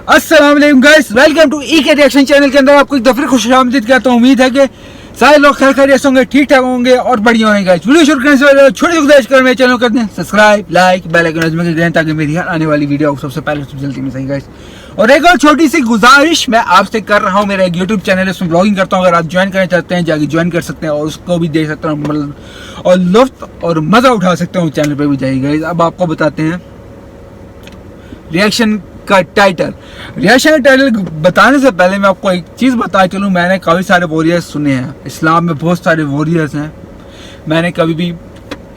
अस्सलाम वालेकुम guys, welcome to के रिएक्शन चैनल के अंदर आपको एक दफे खुशामदीद करता हूँ। उम्मीद है कि सारे लोग खैर खैरियत होंगे, ठीक ठाक होंगे और बढ़िया होंगे। गाइस वीडियो शुरू करने से पहले छोटी सी गुजारिश कर मेरे चैनल कर दें सब्सक्राइब, लाइक, बेल आइकन नज़र कर दें ताकि मेरी हर आने वाली वीडियो सबसे पहले सबसे जल्दी में सही। गाइस और एक और छोटी सी गुजारिश मैं आपसे कर रहा हूँ, मेरा एक यूट्यूब चैनल है, उसमें ब्लॉगिंग करता हूँ। अगर आप ज्वाइन करना चाहते हैं जाके ज्वाइन कर सकते हैं और उसको भी देख सकते हैं और लुत्फ और मज़ा उठा सकते हैं। चैनल पर भी जाइए। अब आपको बताते हैं रिएक्शन का टाइटल बताने से पहले मैं आपको एक चीज़ बता चलूँ। मैंने काफ़ी सारे वॉरियर्स सुने हैं, इस्लाम में बहुत सारे वॉरियर्स हैं। मैंने कभी भी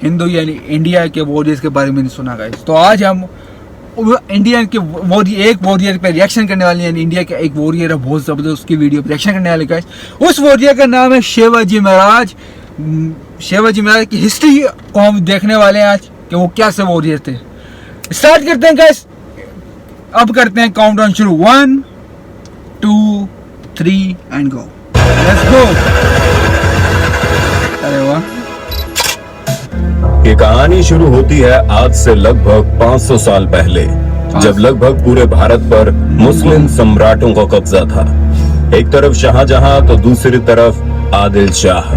हिंदू यानी इंडिया के वॉरियर्स के बारे में नहीं सुना। गाइस तो आज हम इंडियन के एक वॉरियर पे रिएक्शन करने वाले हैं। इंडिया का एक वॉरियर है बहुत ज़बरदस्त, उसकी वीडियो पे रिएक्शन करने वाले। गाइस उस वॉरियर का नाम है शिवाजी महाराज। शिवाजी महाराज की हिस्ट्री को हम देखने वाले हैं आज कि वो कैसे वॉरियर थे। स्टार्ट करते हैं गाइस। अब करते हैं काउंटडाउन शुरू। 1 2 3 एंड गो। Let's go. अरे वाह। ये कहानी शुरू होती है आज से लगभग 500 साल पहले, जब लगभग पूरे भारत पर मुस्लिम सम्राटों का कब्जा था। एक तरफ शाहजहां तो दूसरी तरफ आदिल शाह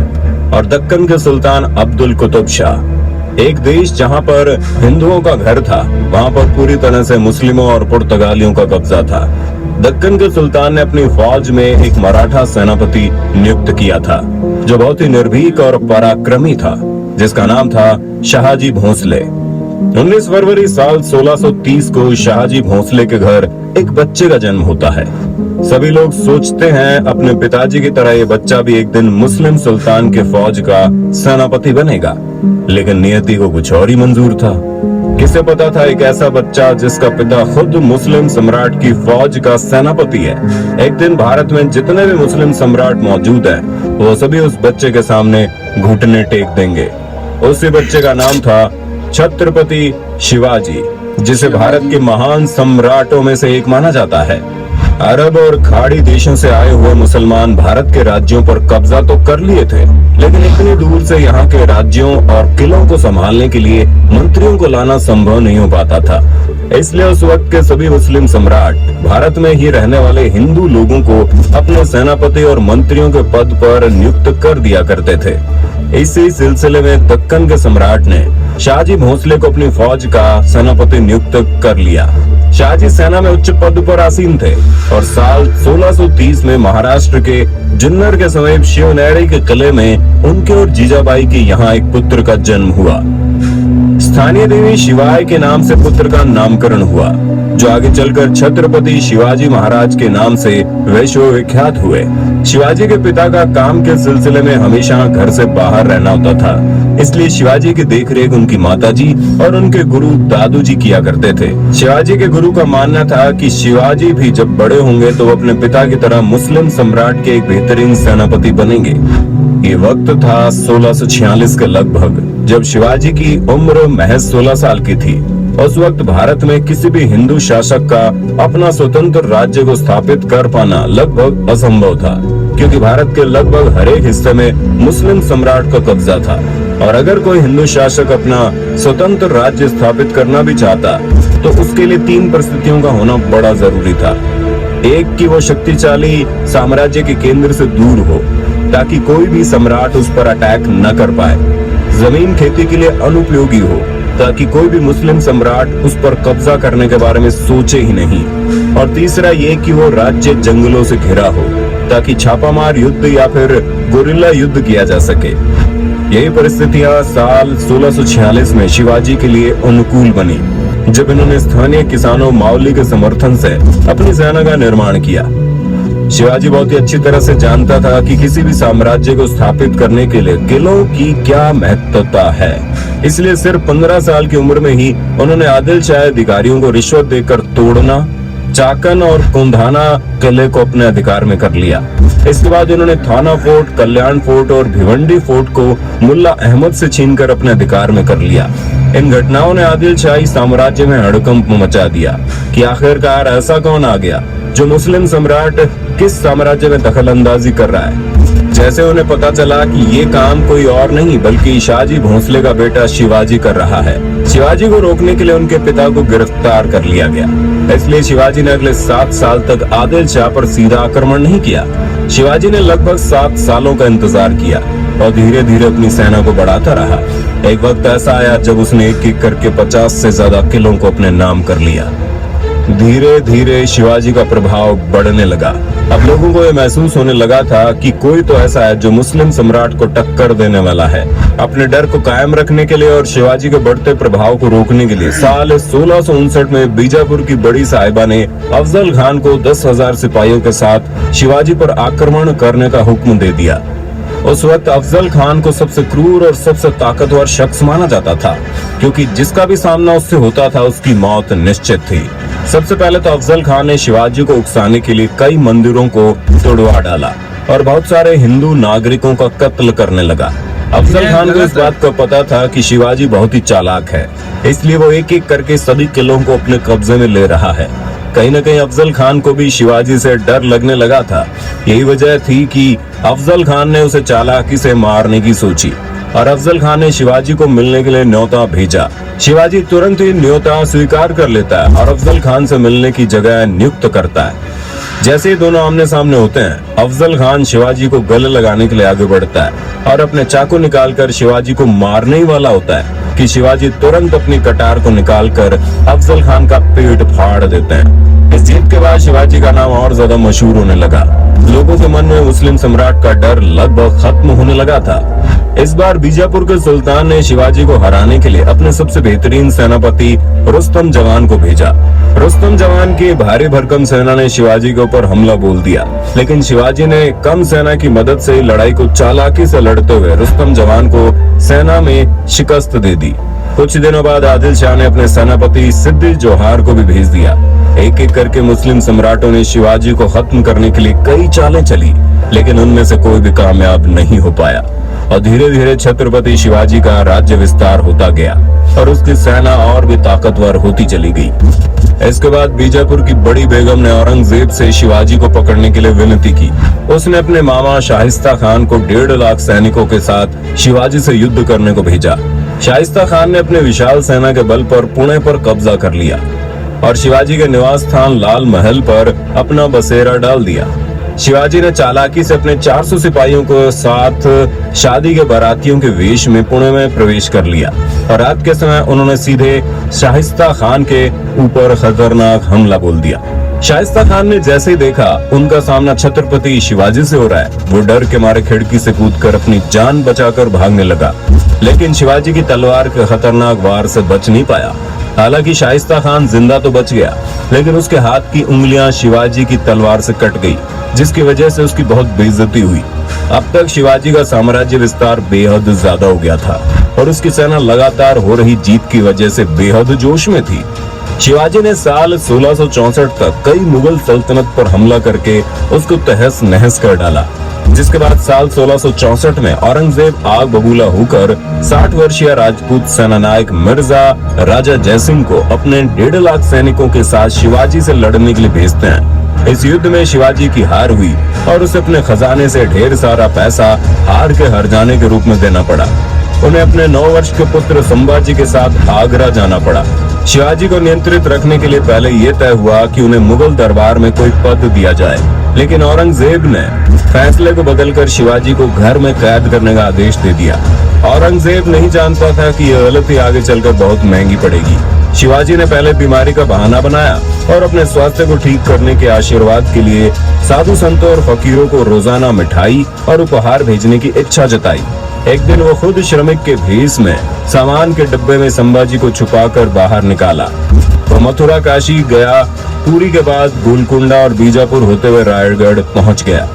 और दक्कन के सुल्तान अब्दुल कुतुब शाह। एक देश जहां पर हिंदुओं का घर था, वहां पर पूरी तरह से मुस्लिमों और पुर्तगालियों का कब्जा था। दक्कन के सुल्तान ने अपनी फौज में एक मराठा सेनापति नियुक्त किया था जो बहुत ही निर्भीक और पराक्रमी था, जिसका नाम था शाहजी भोंसले। 19 फरवरी साल 1630 को शाहजी भोंसले के घर एक बच्चे का जन्म होता है। सभी लोग सोचते हैं अपने पिताजी की तरह ये बच्चा भी एक दिन मुस्लिम सुल्तान के फौज का सेनापति बनेगा, लेकिन नियति को कुछ और ही मंजूर था। किसे पता था एक ऐसा बच्चा जिसका पिता खुद मुस्लिम सम्राट की फौज का सेनापति है, एक दिन भारत में जितने भी मुस्लिम सम्राट मौजूद हैं, वो सभी उस बच्चे के सामने घुटने टेक देंगे। उसी बच्चे का नाम था छत्रपति शिवाजी, जिसे भारत के महान सम्राटों में से एक माना जाता है। अरब और खाड़ी देशों से आए हुए मुसलमान भारत के राज्यों पर कब्जा तो कर लिए थे, लेकिन इतनी दूर से यहाँ के राज्यों और किलों को संभालने के लिए मंत्रियों को लाना संभव नहीं हो पाता था। इसलिए उस वक्त के सभी मुस्लिम सम्राट भारत में ही रहने वाले हिंदू लोगों को अपने सेनापति और मंत्रियों के पद पर नियुक्त कर दिया करते थे। इसी सिलसिले में दक्कन के सम्राट ने शाहजी भोंसले को अपनी फौज का सेनापति नियुक्त कर लिया। शाहजी सेना में उच्च पद पर आसीन थे और साल 1630 में महाराष्ट्र के जुन्नर के समीप शिवनेरी के किले में उनके और जीजाबाई के यहाँ एक पुत्र का जन्म हुआ। स्थानीय देवी शिवाय के नाम से पुत्र का नामकरण हुआ, जो आगे चलकर छत्रपति शिवाजी महाराज के नाम से विश्वविख्यात हुए। शिवाजी के पिता का काम के सिलसिले में हमेशा घर से बाहर रहना होता था, इसलिए शिवाजी की देखरेख उनकी माताजी और उनके गुरु दादू जी किया करते थे। शिवाजी के गुरु का मानना था कि शिवाजी भी जब बड़े होंगे तो वो अपने पिता की तरह मुस्लिम सम्राट के एक बेहतरीन सेनापति बनेंगे। ये वक्त था 1646 के लगभग, जब शिवाजी की उम्र महज 16 साल की थी। उस वक्त भारत में किसी भी हिंदू शासक का अपना स्वतंत्र राज्य को स्थापित कर पाना लगभग असंभव था, क्योंकि भारत के लगभग हर एक हिस्से में मुस्लिम सम्राट का कब्जा था। और अगर कोई हिंदू शासक अपना स्वतंत्र राज्य स्थापित करना भी चाहता तो उसके लिए 3 परिस्थितियों का होना बड़ा जरूरी था। एक कि वो शक्तिशाली साम्राज्य के केंद्र से दूर हो, ताकि कोई भी सम्राट उस पर अटैक न कर पाए। जमीन खेती के लिए अनुपयोगी हो, ताकि कोई भी मुस्लिम सम्राट उस पर कब्जा करने के बारे में सोचे ही नहीं। और तीसरा ये कि वो राज्य जंगलों से घिरा हो, ताकि छापामार युद्ध या फिर गुरिल्ला युद्ध किया जा सके। यही परिस्थितियां साल 1646 में शिवाजी के लिए अनुकूल बनी, जब इन्होंने स्थानीय किसानों मावली के समर्थन से अपनी सेना का निर्माण किया। शिवाजी बहुत ही अच्छी तरह से जानता था कि किसी भी साम्राज्य को स्थापित करने के लिए किलों की क्या महत्वता है, इसलिए सिर्फ 15 साल की उम्र में ही उन्होंने आदिल शाह अधिकारियों को रिश्वत देकर तोड़ना, चाकन और कुंधाना किले को अपने अधिकार में कर लिया। इसके बाद उन्होंने थाना फोर्ट, कल्याण फोर्ट और भिवंडी फोर्ट को मुल्ला अहमद से छीनकर अपने अधिकार में कर लिया। इन घटनाओं ने आदिल शाही साम्राज्य में हड़कंप मचा दिया कि आखिरकार ऐसा कौन आ गया जो मुस्लिम सम्राट किस साम्राज्य में दखल अंदाजी कर रहा है। जैसे उन्हें पता चला कि ये काम कोई और नहीं बल्कि शाहजी भोंसले का बेटा शिवाजी कर रहा है, शिवाजी को रोकने के लिए उनके पिता को गिरफ्तार कर लिया गया। इसलिए शिवाजी ने अगले 7 साल तक आदिल शाह पर सीधा आक्रमण नहीं किया। शिवाजी ने लगभग 7 सालों का इंतजार किया और धीरे धीरे अपनी सेना को बढ़ाता रहा। एक वक्त ऐसा आया जब उसने एक एक करके 50 से ज्यादा किलों को अपने नाम कर लिया। धीरे धीरे शिवाजी का प्रभाव बढ़ने लगा। अब लोगों को यह महसूस होने लगा था कि कोई तो ऐसा है जो मुस्लिम सम्राट को टक्कर देने वाला है। अपने डर को कायम रखने के लिए और शिवाजी के बढ़ते प्रभाव को रोकने के लिए साल 1659 में बीजापुर की बड़ी साहिबा ने अफजल खान को 10,000 सिपाहियों के साथ शिवाजी पर आक्रमण करने का हुक्म दे दिया। उस वक्त अफजल खान को सबसे क्रूर और सबसे ताकतवर शख्स माना जाता था, क्योंकि जिसका भी सामना उससे होता था उसकी मौत निश्चित थी। सबसे पहले तो अफजल खान ने शिवाजी को उकसाने के लिए कई मंदिरों को तोड़वा डाला और बहुत सारे हिंदू नागरिकों का कत्ल करने लगा। अफजल खान को इस बात का पता था कि शिवाजी बहुत ही चालाक है, इसलिए वो एक एक करके सभी किलों को अपने कब्जे में ले रहा है। कहीं न कहीं अफजल खान को भी शिवाजी से डर लगने लगा था। यही वजह थी कि अफजल खान ने उसे चालाकी से मारने की सोची और अफजल खान ने शिवाजी को मिलने के लिए न्योता भेजा। शिवाजी तुरंत ही न्योता स्वीकार कर लेता है और अफजल खान से मिलने की जगह नियुक्त करता है। जैसे ही दोनों आमने सामने होते हैं, अफजल खान शिवाजी को गले लगाने के लिए आगे बढ़ता है और अपने चाकू निकालकर शिवाजी को मारने ही वाला होता है कि शिवाजी तुरंत अपनी कटार को निकालकर अफजल खान का पेट फाड़ देते हैं। इस जीत के बाद शिवाजी का नाम और ज्यादा मशहूर होने लगा। लोगों के मन में मुस्लिम सम्राट का डर लगभग खत्म होने लगा था। इस बार बीजापुर के सुल्तान ने शिवाजी को हराने के लिए अपने सबसे बेहतरीन सेनापति रुस्तम जवान को भेजा। रुस्तम जवान की भारी भरकम सेना ने शिवाजी के ऊपर हमला बोल दिया, लेकिन शिवाजी ने कम सेना की मदद से लड़ाई को चालाकी से लड़ते हुए रुस्तम जवान को सेना में शिकस्त दे दी। कुछ दिनों बाद आदिल शाह ने अपने सेनापति सिद्दी जोहार को भी भेज दिया। एक एक करके मुस्लिम सम्राटों ने शिवाजी को खत्म करने के लिए कई चालें चली, लेकिन उनमें से कोई भी कामयाब नहीं हो पाया और धीरे धीरे छत्रपति शिवाजी का राज्य विस्तार होता गया और उसकी सेना और भी ताकतवर होती चली गई। इसके बाद बीजापुर की बड़ी बेगम ने औरंगजेब से शिवाजी को पकड़ने के लिए विनती की। उसने अपने मामा शाहिस्ता खान को 1.5 लाख सैनिकों के साथ शिवाजी से युद्ध करने को भेजा। शाहिस्ता खान ने अपने विशाल सेना के बल पर पुणे पर कब्जा कर लिया और शिवाजी के निवास स्थान लाल महल पर अपना बसेरा डाल दिया। शिवाजी ने चालाकी से अपने 400 सिपाहियों को साथ शादी के बारातियों के वेश में पुणे में प्रवेश कर लिया और रात के समय उन्होंने सीधे शाहिस्ता खान के ऊपर खतरनाक हमला बोल दिया। शाहिस्ता खान ने जैसे ही देखा उनका सामना छत्रपति शिवाजी से हो रहा है, वो डर के मारे खिड़की से कूदकर अपनी जान बचाकर भागने लगा, लेकिन शिवाजी की तलवार के खतरनाक वार से बच नहीं पाया। हालांकि शाहिस्ता खान जिंदा तो बच गया, लेकिन उसके हाथ की उंगलियां शिवाजी की तलवार से कट गई, जिसकी वजह से उसकी बहुत बेइज्जती हुई। अब तक शिवाजी का साम्राज्य विस्तार बेहद ज्यादा हो गया था और उसकी सेना लगातार हो रही जीत की वजह से बेहद जोश में थी। शिवाजी ने साल 1664 तक कई मुगल सल्तनत पर हमला करके उसको तहस नहस कर डाला, जिसके बाद साल 1664 में औरंगजेब आग बबूला होकर 60 वर्षीय राजपूत सेनानायक मिर्जा राजा जयसिंह को अपने 1.5 लाख सैनिकों के साथ शिवाजी से लड़ने के लिए भेजते हैं। इस युद्ध में शिवाजी की हार हुई और उसे अपने खजाने से ढेर सारा पैसा हार के हर जाने के रूप में देना पड़ा। उन्हें अपने 9 वर्ष के पुत्र संभाजी के साथ आगरा जाना पड़ा। शिवाजी को नियंत्रित रखने के लिए पहले यह तय हुआ कि उन्हें मुगल दरबार में कोई पद दिया जाए, लेकिन औरंगजेब ने फैसले को बदलकर शिवाजी को घर में कैद करने का आदेश दे दिया। औरंगजेब नहीं जानता था कि यह गलती आगे चलकर बहुत महंगी पड़ेगी। शिवाजी ने पहले बीमारी का बहाना बनाया और अपने स्वास्थ्य को ठीक करने के आशीर्वाद के लिए साधु संतों और फकीरों को रोजाना मिठाई और उपहार भेजने की इच्छा जताई। एक दिन वो खुद श्रमिक के भेष में सामान के डिब्बे में संभाजी को छुपाकर बाहर निकाला। वो मथुरा काशी गया, पुरी के बाद गोलकुंडा और बीजापुर होते हुए रायगढ़ पहुंच गया।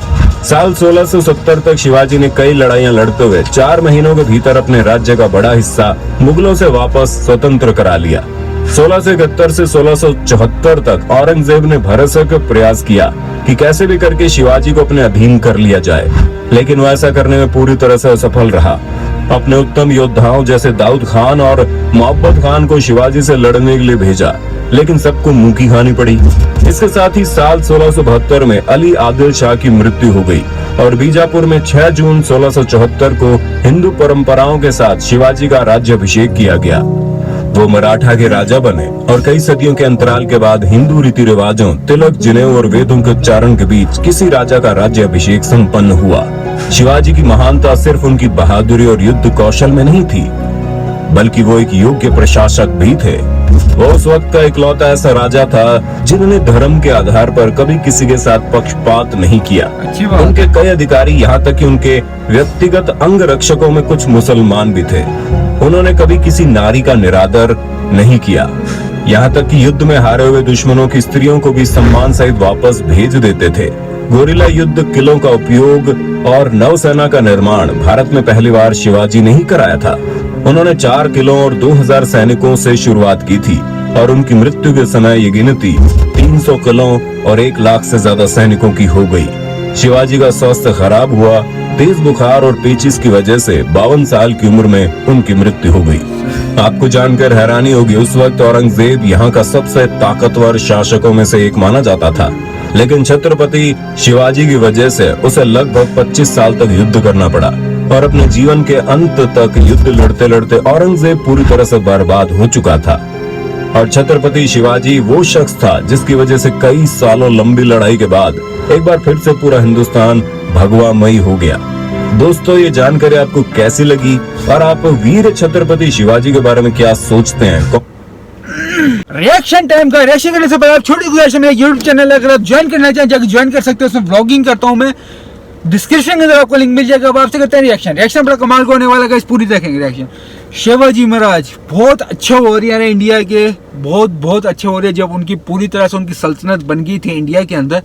साल 1670 तक शिवाजी ने कई लड़ाइयां लड़ते हुए 4 महीनों के भीतर अपने राज्य का बड़ा हिस्सा मुगलों से वापस स्वतंत्र करा लिया। 1671 से 1674 तक औरंगजेब ने भरसक प्रयास किया कि कैसे भी करके शिवाजी को अपने अधीन कर लिया जाए, लेकिन वह ऐसा करने में पूरी तरह से असफल रहा। अपने उत्तम योद्धाओं जैसे दाऊद खान और मोहब्बत खान को शिवाजी से लड़ने के लिए भेजा, लेकिन सबको मुंह की खानी पड़ी। इसके साथ ही साल 1672 में अली आदिल शाह की मृत्यु हो गई और बीजापुर में 6 जून 1674 को हिंदू परंपराओं के साथ शिवाजी का राज्याभिषेक किया गया। वो मराठा के राजा बने और कई सदियों के अंतराल के बाद हिंदू रीति रिवाजों, तिलक, जनेऊ और वेदों के उच्चारण के बीच किसी राजा का राज्य अभिषेक संपन्न हुआ। शिवाजी की महानता सिर्फ उनकी बहादुरी और युद्ध कौशल में नहीं थी, बल्कि वो एक योग्य प्रशासक भी थे। वो उस वक्त का इकलौता ऐसा राजा था जिन्होंने धर्म के आधार पर कभी किसी के साथ पक्षपात नहीं किया। अच्छी बात। उनके कई अधिकारी, यहाँ तक कि उनके व्यक्तिगत अंग रक्षकों में कुछ मुसलमान भी थे। उन्होंने कभी किसी नारी का निरादर नहीं किया, यहाँ तक कि युद्ध में हारे हुए दुश्मनों की स्त्रियों को भी सम्मान सहित वापस भेज देते थे। गोरिल्ला युद्ध, किलों का उपयोग और नौसेना का निर्माण भारत में पहली बार शिवाजी ने ही कराया था। उन्होंने 4 किलों और 2000 सैनिकों से शुरुआत की थी और उनकी मृत्यु के समय ये गिनती 300 किलों और 1 लाख से ज्यादा सैनिकों की हो गई। शिवाजी का स्वास्थ्य खराब हुआ। तेज बुखार और पेचिस की वजह से 52 साल की उम्र में उनकी मृत्यु हो गई। आपको जानकर हैरानी होगी, उस वक्त औरंगजेब यहाँ का सबसे ताकतवर शासकों में से एक माना जाता था, लेकिन छत्रपति शिवाजी की वजह से उसे लगभग 25 साल तक युद्ध करना पड़ा और अपने जीवन के अंत तक युद्ध लड़ते लड़ते औरंगजेब पूरी तरह से बर्बाद हो चुका था। और छत्रपति शिवाजी वो शख्स था जिसकी वजह से कई सालों लंबी लड़ाई के बाद एक बार फिर से पूरा हिंदुस्तान भगवामयी हो गया। दोस्तों, ये जानकारी आपको कैसी लगी और आप वीर छत्रपति शिवाजी के बारे में क्या सोचते हैं? रिएक्शन टाइम का रिएक्शन करने से पहले आप छोटी गुजारिश है, मेरा यूट्यूब चैनल अगर आप ज्वाइन करना चाहें जाकर ज्वाइन कर सकते हो। उसमें व्लॉगिंग करता हूं मैं, डिस्क्रिप्शन के अंदर आपको लिंक मिल जाएगा। अब आपसे करते हैं रिएक्शन बड़ा कमाल का होने वाला है, इस पूरी देखेंगे रिएक्शन। शिवाजी महाराज बहुत अच्छे वॉरियर है इंडिया के, बहुत अच्छे वॉरियर। जब उनकी पूरी तरह से उनकी सल्तनत बन गई थी इंडिया के अंदर,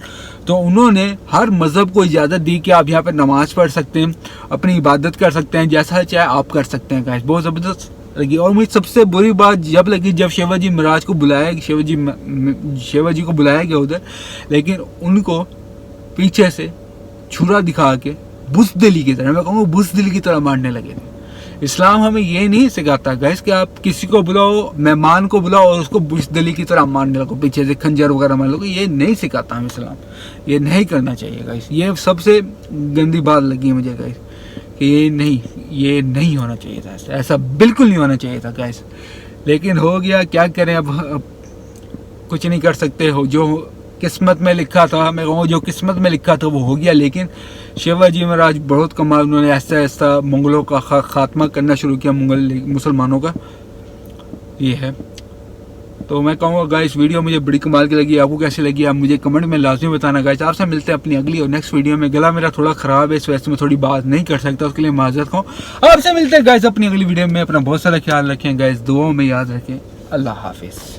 तो उन्होंने हर मजहब को इजाज़त दी कि आप यहाँ पर नमाज पढ़ सकते हैं, अपनी इबादत कर सकते हैं, जैसा चाहे आप कर सकते हैं। गाइस बहुत ज़बरदस्त लगी। और मुझे सबसे बुरी बात जब लगी जब शिवाजी महाराज को बुलाया, शिवाजी को बुलाया गया उधर, लेकिन उनको पीछे से छुरा दिखा के बुज़दिली की तरह, मैं कहूँगा बुज़दिली की तरह मारने लगे थे। इस्लाम हमें ये नहीं सिखाता गाइस कि आप किसी को बुलाओ, मेहमान को बुलाओ और उसको बुज़दिली की तरह मारने लगो, पीछे से खंजर वगैरह मार लो। ये नहीं सिखाता हमें इस्लाम, ये नहीं करना चाहिए गाइस। ये सबसे गंदी बात लगी मुझे गाइस कि ये नहीं होना चाहिए था, ऐसा बिल्कुल नहीं होना चाहिए था गाइस। लेकिन हो गया, क्या करें, अब कुछ नहीं कर सकते हो। जो किस्मत में लिखा था, मैं कहूँ जो किस्मत में लिखा था वो हो गया। लेकिन शिवाजी महाराज बहुत कमाल, उन्होंने ऐसा मंगलों का खात्मा करना शुरू किया, मुसलमानों का। ये है, तो मैं कहूँगा गाइस वीडियो मुझे बड़ी कमाल की लगी। आपको कैसी लगी आप मुझे कमेंट में लाजमी बताना गाइस। आपसे मिलते हैं अपनी अगली और नेक्स्ट वीडियो में। गला मेरा थोड़ा ख़राब है, इस वजह से मैं थोड़ी बात नहीं कर सकता, उसके लिए माजरत खाऊँ। आपसे मिलते हैं गाइस अपनी अगली वीडियो में। अपना बहुत सारा ख्याल रखें गाइस, दुआओं में याद रखें। अल्लाह हाफिज़।